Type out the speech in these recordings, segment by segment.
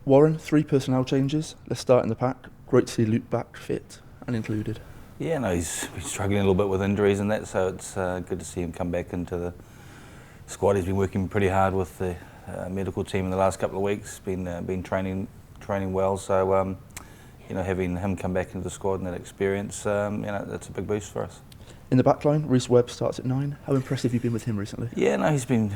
Warren, 3 personnel changes. Let's start in the pack. Great to see Luke back fit and included. Yeah, no, he's been struggling a little bit with injuries and that, so it's good to see him come back into the squad. He's been working pretty hard with the medical team in the last couple of weeks. Been training well, so having him come back into the squad and that experience, that's a big boost for us. In the back line, Rhys Webb starts at 9. How impressive have you been with him recently? Yeah, no, he's been.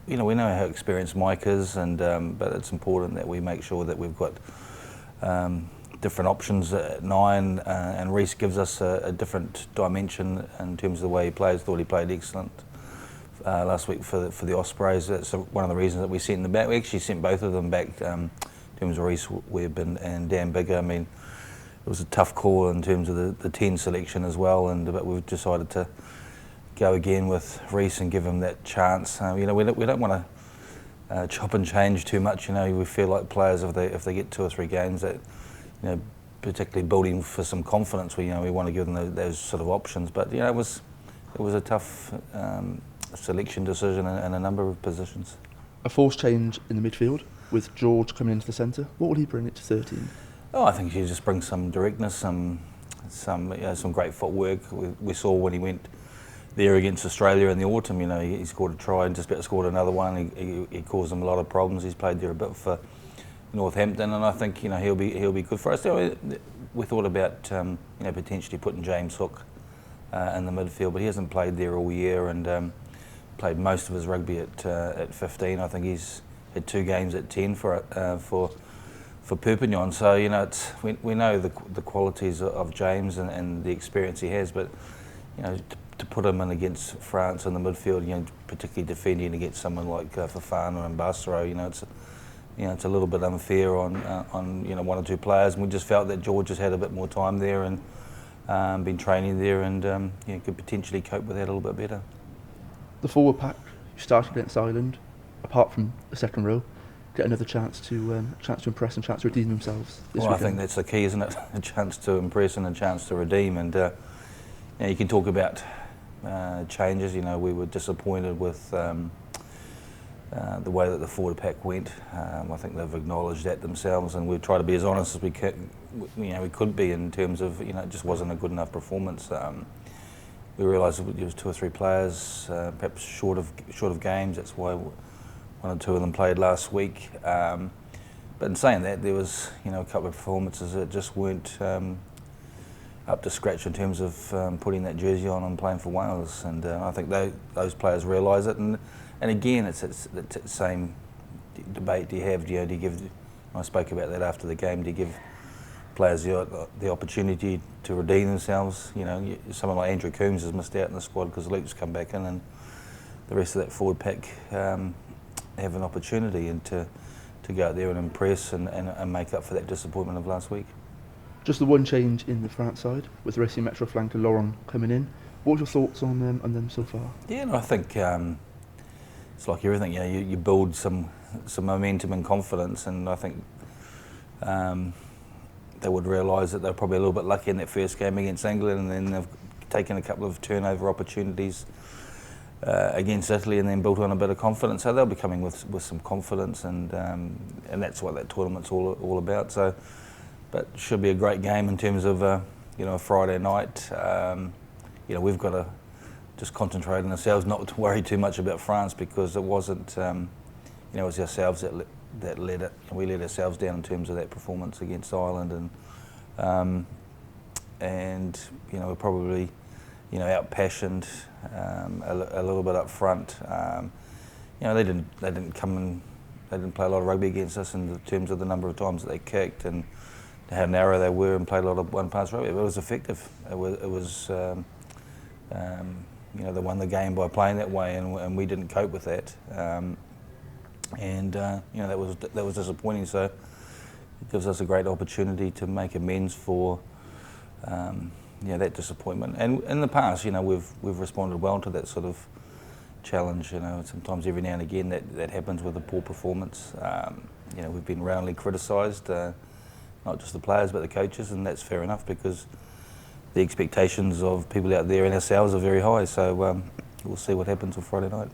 We know how experienced Mike is, and but it's important that we make sure that we've got different options at 9, and Rhys gives us a different dimension in terms of the way he plays. Thought he played excellent last week for the Ospreys. That's one of the reasons that we sent them back. We actually sent both of them back in terms of Rhys Webb and Dan Biggar. I mean, it was a tough call in terms of the 10 selection as well, but we've decided to go again with Rhys and give him that chance. We don't want to chop and change too much. We feel like players, if they get 2 or 3 games, that particularly building for some confidence, we want to give them those sort of options. But it was a tough selection decision in a number of positions. A forced change in the midfield with George coming into the centre. What will he bring it to 13? Oh, I think he just brings some directness, some great footwork. We saw when he went there against Australia in the autumn. He scored a try and just about scored another one. He caused them a lot of problems. He's played there a bit for Northampton, and I think he'll be good for us. We thought about potentially putting James Hook in the midfield, but he hasn't played there all year and played most of his rugby at 15. I think he's had 2 games at 10 for Perpignan. So we know the qualities of James and the experience he has, but to put him in against France in the midfield, particularly defending against someone like Fofana and Bassero, it's a little bit unfair on 1 or 2 players, and we just felt that George has had a bit more time there and been training there, and could potentially cope with that a little bit better. The forward pack, you started against Ireland, apart from the second row, get another chance to impress and chance to redeem themselves this weekend. I think that's the key, isn't it? A chance to impress and a chance to redeem, and you can talk about changes. We were disappointed with the way that the forward pack went. I think they've acknowledged that themselves, and we've tried to be as honest as we could be in terms of it just wasn't a good enough performance. We realised there was 2 or 3 players perhaps short of games. That's why 1 or 2 of them played last week. But in saying that, there was a couple of performances that just weren't up to scratch in terms of putting that jersey on and playing for Wales. And I think those players realise it. And again, it's the same debate. Do you give? I spoke about that after the game. Do you give players the opportunity to redeem themselves? Someone like Andrew Coombs has missed out in the squad because Luke's come back in, and the rest of that forward pack have an opportunity and to go out there and impress and make up for that disappointment of last week. Just the one change in the France side with Racing Metro flanker Laurent coming in. What are your thoughts on them so far? Yeah, no, I think it's like everything. You build some momentum and confidence, and I think they would realise that they're probably a little bit lucky in that first game against England, and then they've taken a couple of turnover opportunities against Italy, and then built on a bit of confidence. So they'll be coming with some confidence, and that's what that tournament's all about. So, but should be a great game in terms of a Friday night. We've got to just concentrate on ourselves, not to worry too much about France, because it wasn't it was ourselves that led it. We let ourselves down in terms of that performance against Ireland, and we're probably out-passioned a little bit up front. They didn't come and they didn't play a lot of rugby against us in terms of the number of times that they kicked and how narrow they were, and played a lot of one-pass rugby. It was effective. It was they won the game by playing that way, and we didn't cope with that. That was disappointing. So it gives us a great opportunity to make amends for that disappointment. And in the past, we've responded well to that sort of challenge. Sometimes every now and again that happens with a poor performance. We've been roundly criticised, not just the players but the coaches, and that's fair enough because the expectations of people out there and ourselves are very high. So we'll see what happens on Friday night.